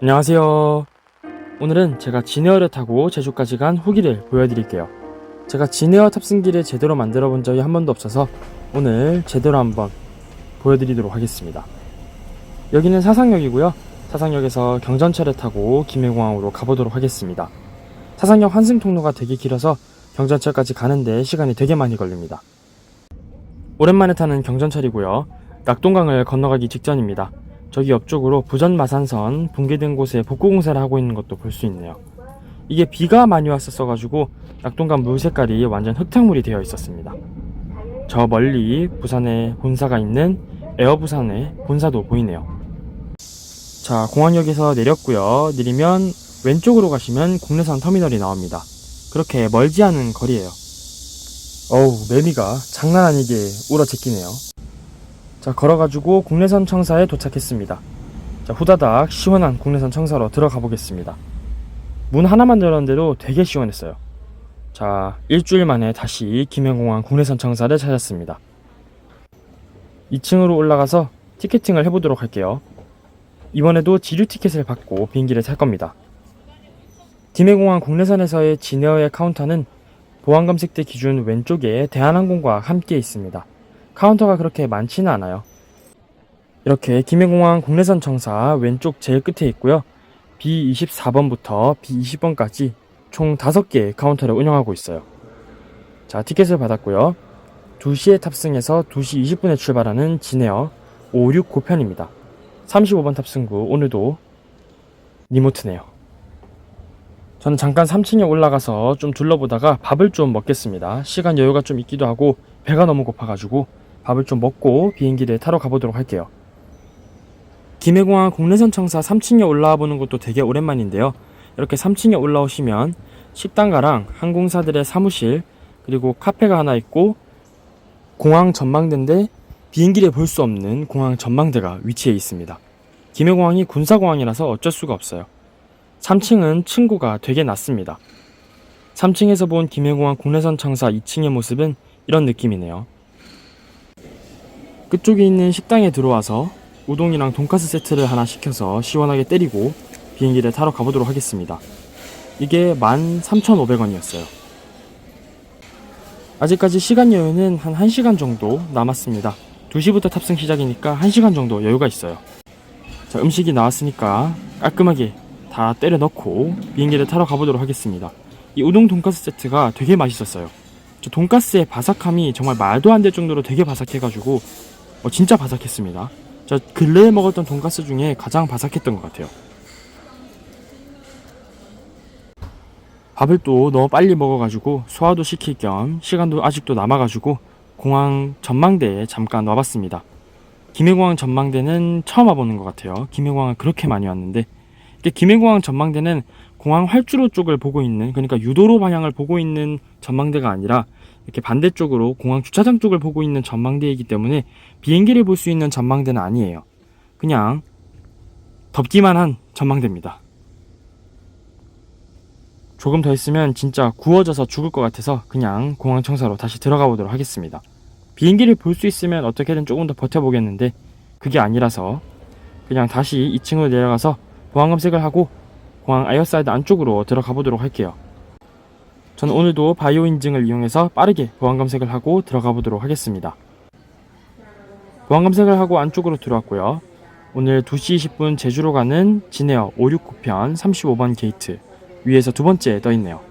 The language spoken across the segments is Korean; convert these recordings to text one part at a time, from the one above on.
안녕하세요. 오늘은 제가 진에어를 타고 제주까지 간 후기를 보여드릴게요. 제가 진에어 탑승기를 제대로 만들어 본 적이 한 번도 없어서 오늘 제대로 한번 보여드리도록 하겠습니다. 여기는 사상역이고요. 사상역에서 경전철을 타고 김해공항으로 가보도록 하겠습니다. 사상역 환승통로가 되게 길어서 경전철까지 가는데 시간이 되게 많이 걸립니다. 오랜만에 타는 경전철이고요. 낙동강을 건너가기 직전입니다. 저기 옆쪽으로 부전마산선 붕괴된 곳에 복구공사를 하고 있는 것도 볼 수 있네요. 이게 비가 많이 왔었어가지고 낙동강 물 색깔이 완전 흙탕물이 되어 있었습니다. 저 멀리 부산에 본사가 있는 에어부산의 본사도 보이네요. 자, 공항역에서 내렸고요. 내리면 왼쪽으로 가시면 국내선 터미널이 나옵니다. 그렇게 멀지 않은 거리예요. 어우, 매미가 장난 아니게 울어제끼네요. 자, 걸어가지고 국내선 청사에 도착했습니다. 자, 후다닥 시원한 국내선 청사로 들어가 보겠습니다. 문 하나만 열었는데도 되게 시원했어요. 자, 일주일 만에 다시 김해공항 국내선 청사를 찾았습니다. 2층으로 올라가서 티켓팅을 해보도록 할게요. 이번에도 지류 티켓을 받고 비행기를 탈 겁니다. 김해공항 국내선에서의 진에어의 카운터는 보안검색대 기준 왼쪽에 대한항공과 함께 있습니다. 카운터가 그렇게 많지는 않아요. 이렇게 김해공항 국내선 청사 왼쪽 제일 끝에 있고요. B24번부터 B20번까지 총 5개의 카운터를 운영하고 있어요. 자, 티켓을 받았고요. 2시에 탑승해서 2시 20분에 출발하는 진에어 569편입니다. 35번 탑승구 오늘도 리모트네요. 저는 잠깐 3층에 올라가서 좀 둘러보다가 밥을 좀 먹겠습니다. 시간 여유가 좀 있기도 하고 배가 너무 고파가지고 밥을 좀 먹고 비행기를 타러 가보도록 할게요. 김해공항 국내선 청사 3층에 올라와 보는 것도 되게 오랜만인데요. 이렇게 3층에 올라오시면 식당가랑 항공사들의 사무실 그리고 카페가 하나 있고 공항 전망대인데 비행기를 볼 수 없는 공항 전망대가 위치해 있습니다. 김해공항이 군사공항이라서 어쩔 수가 없어요. 3층은 층고가 되게 낮습니다. 3층에서 본 김해공항 국내선 청사 2층의 모습은 이런 느낌이네요. 끝쪽에 있는 식당에 들어와서 우동이랑 돈가스 세트를 하나 시켜서 시원하게 때리고 비행기를 타러 가보도록 하겠습니다. 이게 13,500원이었어요. 아직까지 시간 여유는 한 1시간 정도 남았습니다. 2시부터 탑승 시작이니까 1시간 정도 여유가 있어요. 자, 음식이 나왔으니까 깔끔하게 다 때려 넣고 비행기를 타러 가보도록 하겠습니다. 이 우동 돈가스 세트가 되게 맛있었어요. 저 돈가스의 바삭함이 정말 말도 안 될 정도로 되게 바삭해가지고 진짜 바삭했습니다. 저 근래에 먹었던 돈가스 중에 가장 바삭했던 것 같아요. 밥을 또 너무 빨리 먹어가지고 소화도 시킬 겸 시간도 아직도 남아가지고 공항 전망대에 잠깐 와봤습니다. 김해공항 전망대는 처음 와보는 것 같아요. 김해공항을 그렇게 많이 왔는데 김해공항 전망대는 공항 활주로 쪽을 보고 있는, 그러니까 유도로 방향을 보고 있는 전망대가 아니라 이렇게 반대쪽으로 공항 주차장 쪽을 보고 있는 전망대이기 때문에 비행기를 볼 수 있는 전망대는 아니에요. 그냥 덥기만 한 전망대입니다. 조금 더 있으면 진짜 구워져서 죽을 것 같아서 그냥 공항 청사로 다시 들어가 보도록 하겠습니다. 비행기를 볼 수 있으면 어떻게든 조금 더 버텨보겠는데 그게 아니라서 그냥 다시 2층으로 내려가서 보안 검색을 하고 공항 에어사이드 안쪽으로 들어가 보도록 할게요. 저는 오늘도 바이오 인증을 이용해서 빠르게 보안 검색을 하고 들어가 보도록 하겠습니다. 보안 검색을 하고 안쪽으로 들어왔고요. 오늘 2시 20분 제주로 가는 진에어 569편 35번 게이트 위에서 두 번째 떠 있네요.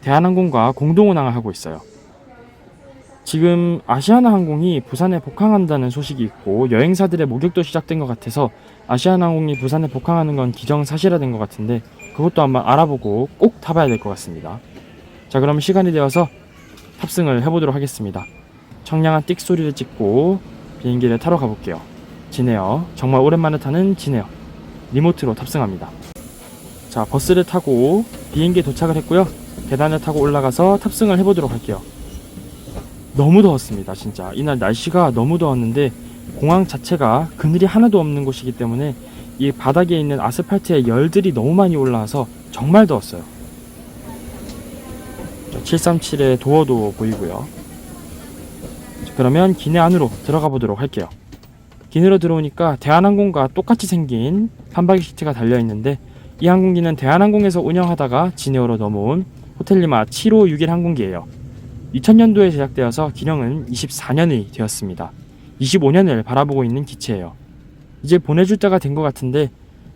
대한항공과 공동 운항을 하고 있어요. 지금 아시아나항공이 부산에 복항한다는 소식이 있고 여행사들의 목격도 시작된 것 같아서 아시아나항공이 부산에 복항하는 건 기정사실화된 것 같은데 그것도 한번 알아보고 꼭 타봐야 될 것 같습니다. 자, 그럼 시간이 되어서 탑승을 해보도록 하겠습니다. 청량한 띡 소리를 찍고 비행기를 타러 가볼게요. 진에어, 정말 오랜만에 타는 진에어 리모트로 탑승합니다. 자, 버스를 타고 비행기에 도착을 했고요. 계단을 타고 올라가서 탑승을 해보도록 할게요. 너무 더웠습니다. 진짜 이날 날씨가 너무 더웠는데 공항 자체가 그늘이 하나도 없는 곳이기 때문에 이 바닥에 있는 아스팔트에 열들이 너무 많이 올라와서 정말 더웠어요. 737의 도어도 보이고요. 그러면 기내 안으로 들어가 보도록 할게요. 기내로 들어오니까 대한항공과 똑같이 생긴 판박이 시트가 달려있는데 이 항공기는 대한항공에서 운영하다가 진에어로 넘어온 호텔리마 7561 항공기예요. 2000년도에 제작되어서 기령은 24년이 되었습니다. 25년을 바라보고 있는 기체예요. 이제 보내줄 때가 된 것 같은데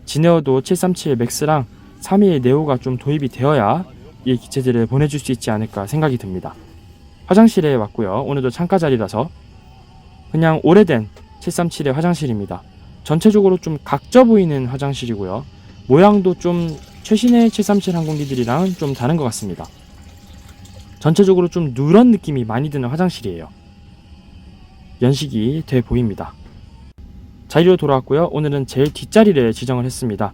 진에어도 737 맥스랑 321 네오가 좀 도입이 되어야 이 기체들을 보내줄 수 있지 않을까 생각이 듭니다. 화장실에 왔고요. 오늘도 창가 자리라서 그냥 오래된 737의 화장실입니다. 전체적으로 좀 각져 보이는 화장실이고요. 모양도 좀 최신의 737 항공기들이랑 좀 다른 것 같습니다. 전체적으로 좀 누런 느낌이 많이 드는 화장실이에요. 연식이 돼 보입니다. 자리로 돌아왔고요. 오늘은 제일 뒷자리를 지정을 했습니다.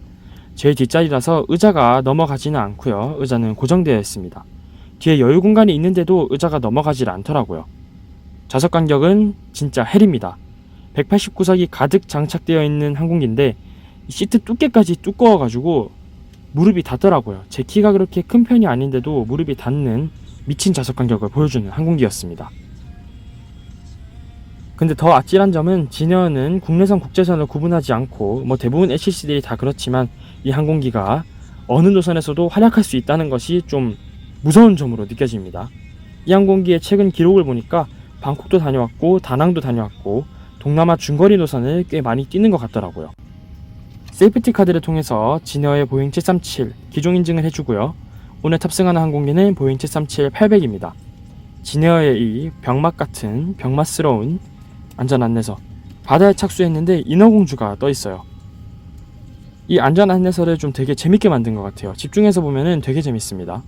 제일 뒷자리라서 의자가 넘어가지는 않고요. 의자는 고정되어 있습니다. 뒤에 여유 공간이 있는데도 의자가 넘어가질 않더라고요. 좌석 간격은 진짜 헬입니다. 189석이 가득 장착되어 있는 항공기인데 시트 두께까지 두꺼워가지고 무릎이 닿더라고요. 제 키가 그렇게 큰 편이 아닌데도 무릎이 닿는 미친 좌석 간격을 보여주는 항공기였습니다. 근데 더 아찔한 점은 진에어는 국내선 국제선을 구분하지 않고 대부분 LCC들이 다 그렇지만 이 항공기가 어느 노선에서도 활약할 수 있다는 것이 좀 무서운 점으로 느껴집니다. 이 항공기의 최근 기록을 보니까 방콕도 다녀왔고 다낭도 다녀왔고 동남아 중거리 노선을 꽤 많이 뛰는 것 같더라고요. 세이프티 카드를 통해서 진에어의 보잉 737 기종 인증을 해주고요. 오늘 탑승하는 항공기는 보잉 737-800입니다. 진에어의 이 병맛 같은 병맛스러운 안전 안내서, 바다에 착수했는데 인어공주가 떠 있어요. 이 안전 안내서를 좀 되게 재밌게 만든 것 같아요. 집중해서 보면은 되게 재밌습니다.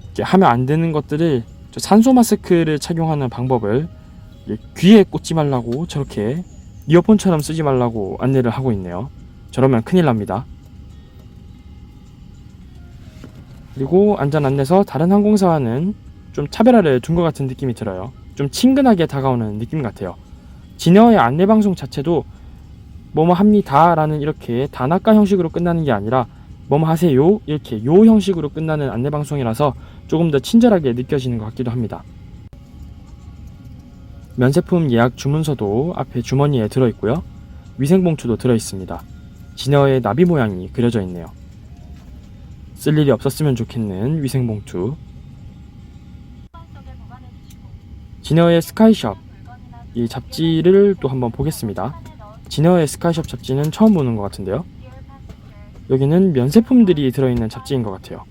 이렇게 하면 안 되는 것들을 산소 마스크를 착용하는 방법을 귀에 꽂지 말라고 저렇게 이어폰처럼 쓰지 말라고 안내를 하고 있네요. 저러면 큰일 납니다. 그리고 안전 안내서 다른 항공사와는 좀 차별화를 둔 것 같은 느낌이 들어요. 좀 친근하게 다가오는 느낌 같아요. 진에어의 안내방송 자체도 뭐뭐 합니다 라는 이렇게 단아까 형식으로 끝나는 게 아니라 뭐뭐 하세요 이렇게 요 형식으로 끝나는 안내방송이라서 조금 더 친절하게 느껴지는 것 같기도 합니다. 면세품 예약 주문서도 앞에 주머니에 들어있고요. 위생봉투도 들어있습니다. 진에어의 나비 모양이 그려져 있네요. 쓸 일이 없었으면 좋겠는 위생봉투. 진에어의 스카이숍, 이 잡지를 또 한번 보겠습니다. 진에어의 스카이숍 잡지는 처음 보는 것 같은데요. 여기는 면세품들이 들어있는 잡지인 것 같아요.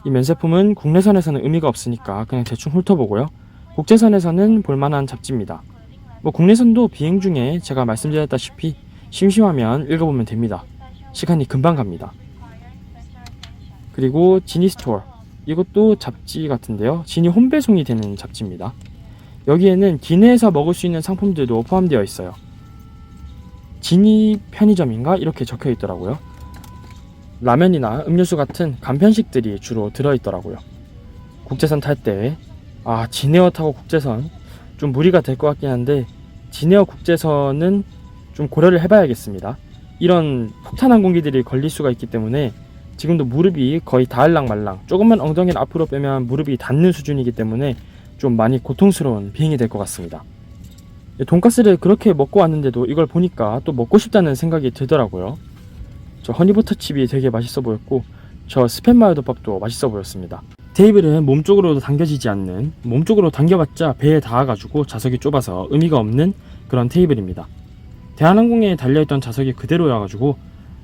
이 면세품은 국내선에서는 의미가 없으니까 그냥 대충 훑어보고요. 국제선에서는 볼만한 잡지입니다. 국내선도 비행 중에 제가 말씀드렸다시피 심심하면 읽어보면 됩니다. 시간이 금방 갑니다. 그리고 지니 스토어, 이것도 잡지 같은데요. 지니 홈배송이 되는 잡지입니다. 여기에는 기내에서 먹을 수 있는 상품들도 포함되어 있어요. 지니 편의점인가? 이렇게 적혀 있더라고요. 라면이나 음료수 같은 간편식들이 주로 들어있더라고요. 국제선 탈 때 진에어 타고 국제선 좀 무리가 될 것 같긴 한데 진에어 국제선은 좀 고려를 해봐야겠습니다. 이런 폭탄 항공기들이 걸릴 수가 있기 때문에 지금도 무릎이 거의 닿을랑 말랑, 조금만 엉덩이를 앞으로 빼면 무릎이 닿는 수준이기 때문에 좀 많이 고통스러운 비행이 될 것 같습니다. 돈가스를 그렇게 먹고 왔는데도 이걸 보니까 또 먹고 싶다는 생각이 들더라고요. 저 허니버터 칩이 되게 맛있어 보였고 저 스팸 마요덮밥도 맛있어 보였습니다. 테이블은 몸쪽으로도 당겨지지 않는, 몸쪽으로 당겨봤자 배에 닿아가지고 좌석이 좁아서 의미가 없는 그런 테이블입니다. 대한항공에 달려있던 좌석이 그대로여가지고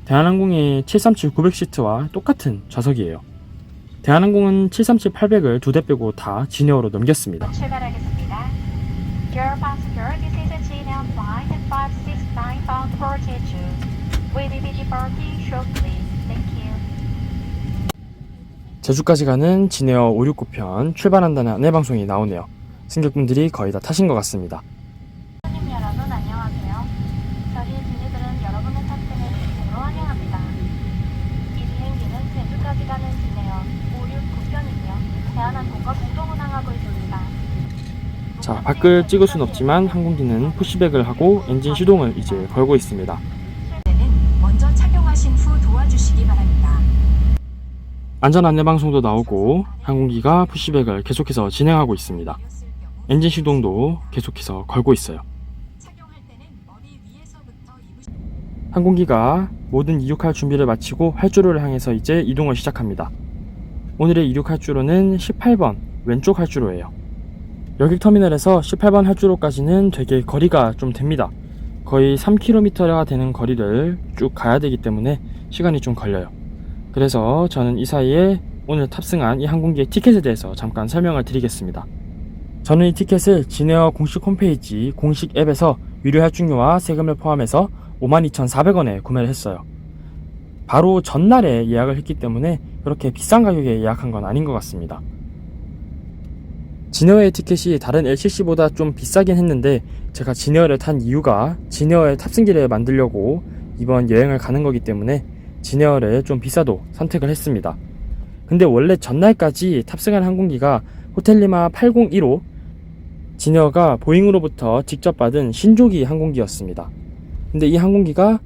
대한항공의 737-900 시트와 똑같은 좌석이에요. 대한항공은 737-800을 2대 빼고 다 진에어로 넘겼습니다. 출발하겠습니다. Dear passenger, this is a Jineo flight 569 bound for Jeju. We will be departing shortly. Thank you. 제주까지 가는 진에어 569편 출발한다는 안내방송이 나오네요. 승객분들이 거의 다 타신 것 같습니다. 손님 여러분 안녕하세요. 저희 진이들은 여러분의 탑승을 진심으로 환영합니다. 이 비행기는 제주까지 가는 진에어 569편이며 대한항공과 공동 운항하고 있습니다. 자, 밖을 찍을 순 없지만 항공기는 푸시백을 하고 엔진 시동을 이제 걸고 있습니다. 먼저 착용하신 후 도와주시기 바랍니다. 안전 안내방송도 나오고 항공기가 푸시백을 계속해서 진행하고 있습니다. 엔진 시동도 계속해서 걸고 있어요. 항공기가 모든 이륙할 준비를 마치고 활주로를 향해서 이제 이동을 시작합니다. 오늘의 이륙 활주로는 18번 왼쪽 활주로예요. 여객터미널에서 18번 활주로까지는 되게 거리가 좀 됩니다. 거의 3km가 되는 거리를 쭉 가야 되기 때문에 시간이 좀 걸려요. 그래서 저는 이 사이에 오늘 탑승한 이 항공기의 티켓에 대해서 잠깐 설명을 드리겠습니다. 저는 이 티켓을 진에어 공식 홈페이지 공식 앱에서 유료 할증료와 세금을 포함해서 52,400원에 구매를 했어요. 바로 전날에 예약을 했기 때문에 그렇게 비싼 가격에 예약한 건 아닌 것 같습니다. 진에어의 티켓이 다른 LCC보다 좀 비싸긴 했는데 제가 진에어를 탄 이유가 진에어의 탑승기를 만들려고 이번 여행을 가는 거기 때문에 진에어를 좀 비싸도 선택을 했습니다. 근데 원래 전날까지 탑승한 항공기가 호텔리마 801호 진에어가 보잉으로부터 직접 받은 신조기 항공기였습니다. 근데 이 항공기가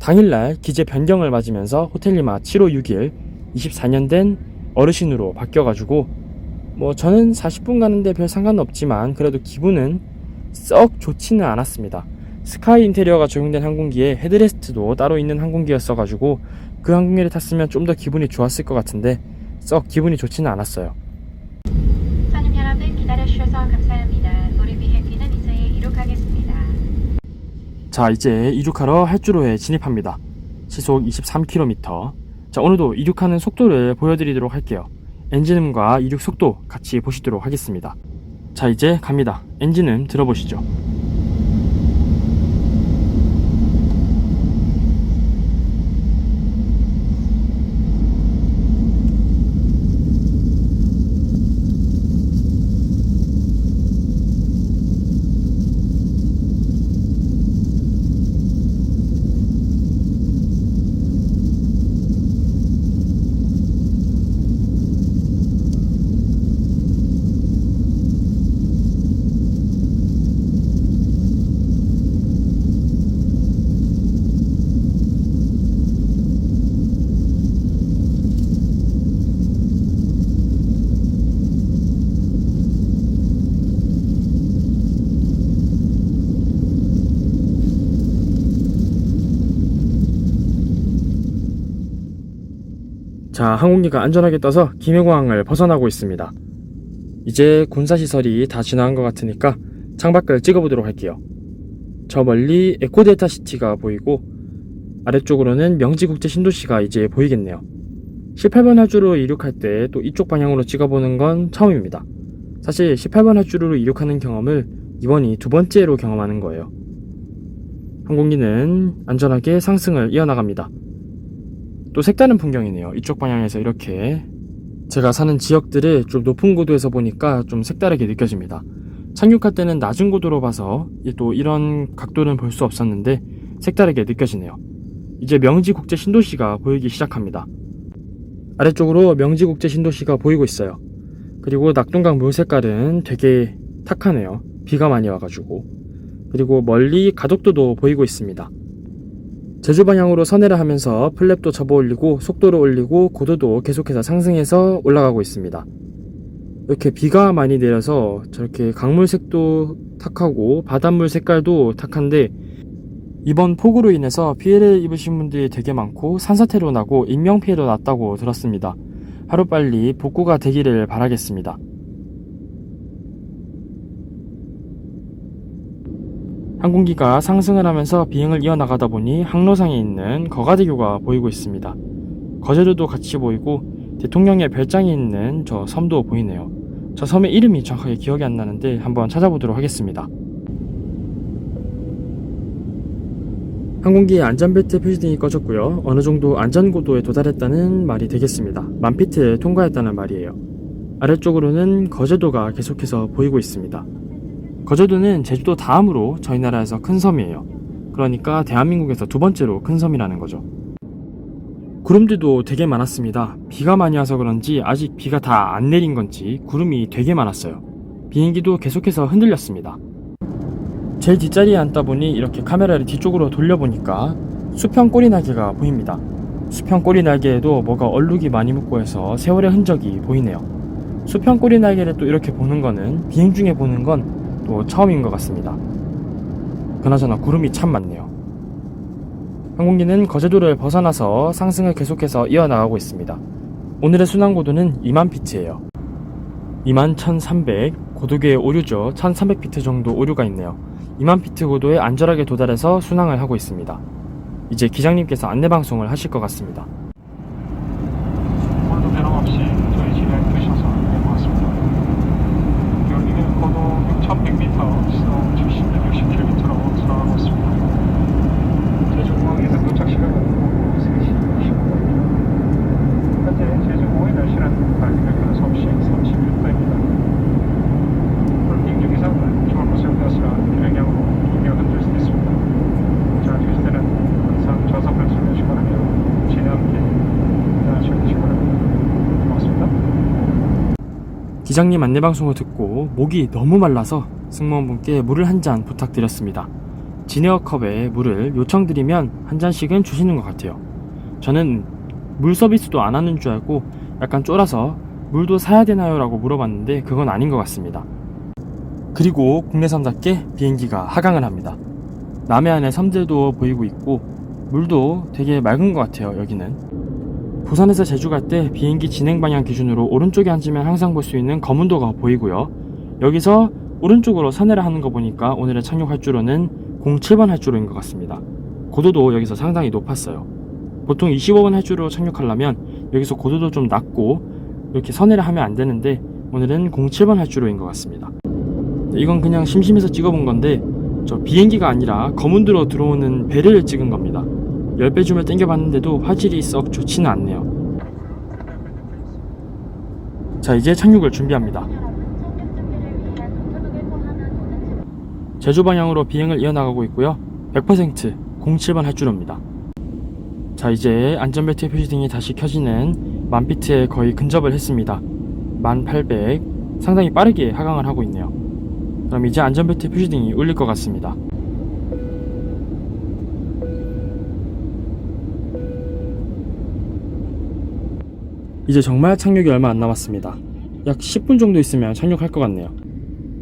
당일날 기재 변경을 맞으면서 호텔리마 7561 24년 된 어르신으로 바뀌어가지고 저는 40분 가는데 별 상관은 없지만 그래도 기분은 썩 좋지는 않았습니다. 스카이 인테리어가 적용된 항공기에 헤드레스트도 따로 있는 항공기였어가지고 그 항공기를 탔으면 좀 더 기분이 좋았을 것 같은데 썩 기분이 좋지는 않았어요. 손님 여러분 기다려주셔서 감사합니다. 우리 비행기는 이제 이륙하겠습니다. 자, 이제 이륙하러 활주로에 진입합니다. 시속 23km. 자, 오늘도 이륙하는 속도를 보여드리도록 할게요. 엔진음과 이륙 속도 같이 보시도록 하겠습니다. 자, 이제 갑니다. 엔진음 들어보시죠. 자, 항공기가 안전하게 떠서 김해공항을 벗어나고 있습니다. 이제 군사시설이 다 지나간 것 같으니까 창밖을 찍어보도록 할게요. 저 멀리 에코델타시티가 보이고 아래쪽으로는 명지국제신도시가 이제 보이겠네요. 18번 활주로 이륙할 때 또 이쪽 방향으로 찍어보는 건 처음입니다. 사실 18번 활주로로 이륙하는 경험을 이번이 두 번째로 경험하는 거예요. 항공기는 안전하게 상승을 이어나갑니다. 또 색다른 풍경이네요. 이쪽 방향에서 이렇게 제가 사는 지역들을 좀 높은 고도에서 보니까 좀 색다르게 느껴집니다. 착륙할 때는 낮은 고도로 봐서 또 이런 각도는 볼 수 없었는데 색다르게 느껴지네요. 이제 명지국제신도시가 보이기 시작합니다. 아래쪽으로 명지국제신도시가 보이고 있어요. 그리고 낙동강 물 색깔은 되게 탁하네요. 비가 많이 와가지고. 그리고 멀리 가덕도도 보이고 있습니다. 제주 방향으로 선회를 하면서 플랩도 접어 올리고 속도를 올리고 고도도 계속해서 상승해서 올라가고 있습니다. 이렇게 비가 많이 내려서 저렇게 강물색도 탁하고 바닷물 색깔도 탁한데 이번 폭우로 인해서 피해를 입으신 분들이 되게 많고 산사태도 나고 인명피해도 났다고 들었습니다. 하루빨리 복구가 되기를 바라겠습니다. 항공기가 상승을 하면서 비행을 이어나가다 보니 항로상에 있는 거가대교가 보이고 있습니다. 거제도도 같이 보이고 대통령의 별장이 있는 저 섬도 보이네요. 저 섬의 이름이 정확하게 기억이 안 나는데 한번 찾아보도록 하겠습니다. 항공기의 안전벨트 표시등이 꺼졌고요. 어느 정도 안전고도에 도달했다는 말이 되겠습니다. 1000피트를 통과했다는 말이에요. 아래쪽으로는 거제도가 계속해서 보이고 있습니다. 거제도는 제주도 다음으로 저희 나라에서 큰 섬이에요. 그러니까 대한민국에서 두 번째로 큰 섬이라는 거죠. 구름들도 되게 많았습니다. 비가 많이 와서 그런지 아직 비가 다 안 내린 건지 구름이 되게 많았어요. 비행기도 계속해서 흔들렸습니다. 제일 뒷자리에 앉다 보니 이렇게 카메라를 뒤쪽으로 돌려보니까 수평 꼬리날개가 보입니다. 수평 꼬리날개에도 뭐가 얼룩이 많이 묻고 해서 세월의 흔적이 보이네요. 수평 꼬리날개를 또 이렇게 보는 거는 비행 중에 보는 건 또 처음인 것 같습니다. 그나저나 구름이 참 많네요. 항공기는 거제도를 벗어나서 상승을 계속해서 이어나가고 있습니다. 오늘의 순항고도는 20,000피트예요. 21,300, 고도계의 오류죠. 1,300피트 정도 오류가 있네요. 20,000피트 고도에 안전하게 도달해서 순항을 하고 있습니다. 이제 기장님께서 안내방송을 하실 것 같습니다. 오늘도 변함없이 저희 진행 주셔서 고맙습니다. 여기는 고도 6,100m, 시속 70-67km로 순항하고 있습니다. 제주공항에서 도착 시간은 오후 3시 25분입니다. 현재 제주공항의 날씨는 밝기가 변화수 없이 36도입니다. 오늘 비행기 기상은 주말로 사용되었으나 비행량으로 동기가 흔들 수 있습니다. 자, 주실 때는 항상 좌석을 설명하시기 바라며 진행 함께 안녕하시기 바랍니다. 고맙습니다. 기장님 안내방송을 듣고 목이 너무 말라서 승무원분께 물을 한 잔 부탁드렸습니다. 지네어컵에 물을 요청드리면 한 잔씩은 주시는 것 같아요. 저는 물 서비스도 안 하는 줄 알고 약간 쫄아서 물도 사야 되나요? 라고 물어봤는데 그건 아닌 것 같습니다. 그리고 국내선답게 비행기가 하강을 합니다. 남해안의 섬들도 보이고 있고 물도 되게 맑은 것 같아요. 여기는 부산에서 제주 갈 때 비행기 진행 방향 기준으로 오른쪽에 앉으면 항상 볼 수 있는 검은도가 보이고요. 여기서 오른쪽으로 서내를 하는 거 보니까 오늘의 착륙 활주로는 07번 활주로인 것 같습니다. 고도도 여기서 상당히 높았어요. 보통 25번 활주로 착륙하려면 여기서 고도도 좀 낮고 이렇게 서내를 하면 안 되는데 오늘은 07번 활주로인 것 같습니다. 이건 그냥 심심해서 찍어본 건데 저 비행기가 아니라 검은도로 들어오는 배를 찍은 겁니다. 10배 줌을 당겨봤는데도 화질이 썩 좋지는 않네요. 자, 이제 착륙을 준비합니다. 제주 방향으로 비행을 이어나가고 있고요. 100% 07번 활주로입니다. 자, 이제 안전벨트 표시등이 다시 켜지는 10,000피트에 거의 근접을 했습니다. 1800, 상당히 빠르게 하강을 하고 있네요. 그럼 이제 안전벨트 표시등이 울릴 것 같습니다. 이제 정말 착륙이 얼마 안 남았습니다. 약 10분 정도 있으면 착륙할 것 같네요.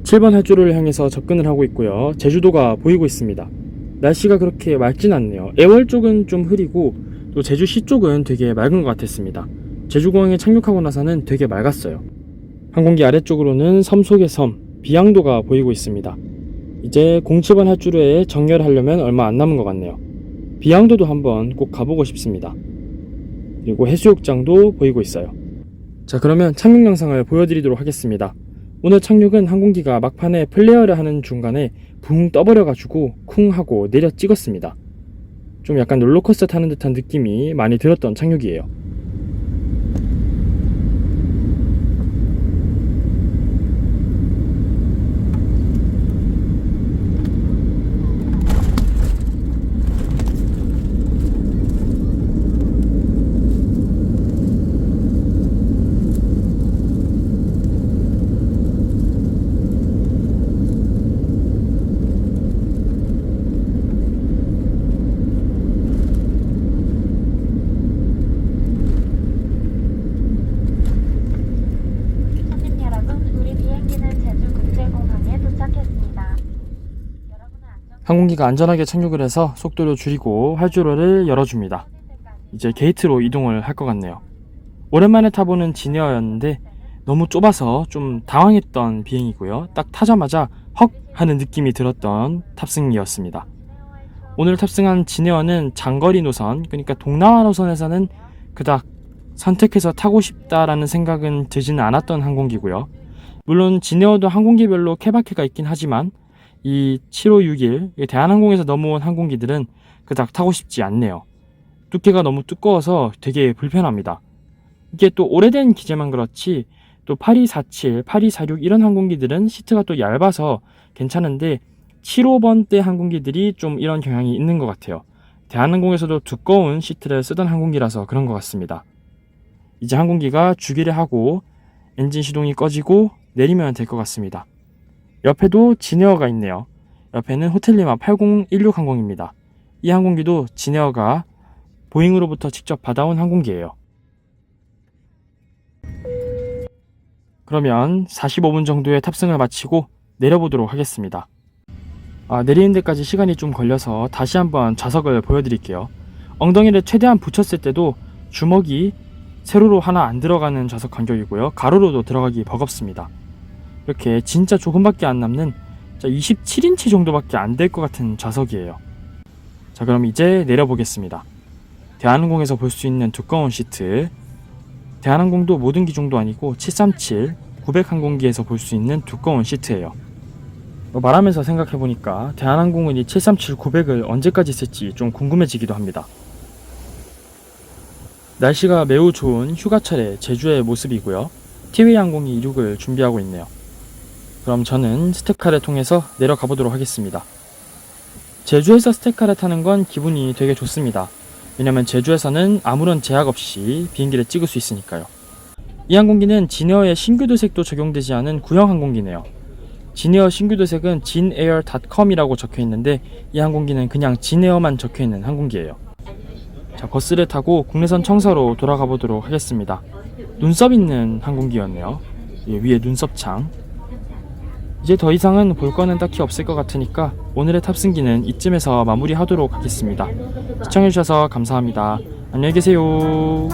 7번 활주로를 향해서 접근을 하고 있고요. 제주도가 보이고 있습니다. 날씨가 그렇게 맑진 않네요. 애월 쪽은 좀 흐리고 또 제주시 쪽은 되게 맑은 것 같았습니다. 제주공항에 착륙하고 나서는 되게 맑았어요. 항공기 아래쪽으로는 섬 속의 섬, 비양도가 보이고 있습니다. 이제 07번 활주로에 정렬하려면 얼마 안 남은 것 같네요. 비양도도 한번 꼭 가보고 싶습니다. 그리고 해수욕장도 보이고 있어요. 자, 그러면 착륙 영상을 보여드리도록 하겠습니다. 오늘 착륙은 항공기가 막판에 플레어를 하는 중간에 붕 떠버려가지고 쿵 하고 내려 찍었습니다. 좀 약간 롤러코스터 타는 듯한 느낌이 많이 들었던 착륙이에요. 항공기가 안전하게 착륙을 해서 속도를 줄이고 활주로를 열어줍니다. 이제 게이트로 이동을 할 것 같네요. 오랜만에 타보는 지네어였는데 너무 좁아서 좀 당황했던 비행이고요. 딱 타자마자 헉 하는 느낌이 들었던 탑승이었습니다. 오늘 탑승한 지네어는 장거리 노선, 그러니까 동남아 노선에서는 그닥 선택해서 타고 싶다라는 생각은 들지는 않았던 항공기고요. 물론 지네어도 항공기별로 케바케가 있긴 하지만 이 7561 대한항공에서 넘어온 항공기들은 그닥 타고 싶지 않네요. 두께가 너무 두꺼워서 되게 불편합니다. 이게 또 오래된 기제만 그렇지 또 8247, 8246 이런 항공기들은 시트가 또 얇아서 괜찮은데 75번대 항공기들이 좀 이런 경향이 있는 것 같아요. 대한항공에서도 두꺼운 시트를 쓰던 항공기라서 그런 것 같습니다. 이제 항공기가 주기를 하고 엔진 시동이 꺼지고 내리면 될 것 같습니다. 옆에도 지네어가 있네요. 옆에는 호텔리마 8016 항공입니다. 이 항공기도 지네어가 보잉으로부터 직접 받아온 항공기예요. 그러면 45분 정도의 탑승을 마치고 내려보도록 하겠습니다. 내리는 데까지 시간이 좀 걸려서 다시 한번 좌석을 보여드릴게요. 엉덩이를 최대한 붙였을 때도 주먹이 세로로 하나 안 들어가는 좌석 간격이고요. 가로로도 들어가기 버겁습니다. 이렇게 진짜 조금밖에 안 남는 27인치 정도밖에 안 될 것 같은 좌석이에요. 자, 그럼 이제 내려보겠습니다. 대한항공에서 볼 수 있는 두꺼운 시트. 대한항공도 모든 기종도 아니고 737, 900 항공기에서 볼 수 있는 두꺼운 시트예요. 말하면서 생각해보니까 대한항공은 이 737, 900을 언제까지 쓸지 좀 궁금해지기도 합니다. 날씨가 매우 좋은 휴가철의 제주의 모습이고요. 티웨이 항공이 이륙을 준비하고 있네요. 그럼 저는 스텝카를 통해서 내려가 보도록 하겠습니다. 제주에서 스텝카를 타는 건 기분이 되게 좋습니다. 왜냐면 제주에서는 아무런 제약 없이 비행기를 찍을 수 있으니까요. 이 항공기는 진에어의 신규 도색도 적용되지 않은 구형 항공기네요. 진에어 신규 도색은 jinair.com이라고 적혀 있는데 이 항공기는 그냥 진에어만 적혀 있는 항공기예요. 자, 버스를 타고 국내선 청사로 돌아가 보도록 하겠습니다. 눈썹 있는 항공기였네요. 위에 눈썹창. 이제 더 이상은 볼 거는 딱히 없을 것 같으니까 오늘의 탑승기는 이쯤에서 마무리하도록 하겠습니다. 시청해주셔서 감사합니다. 안녕히 계세요.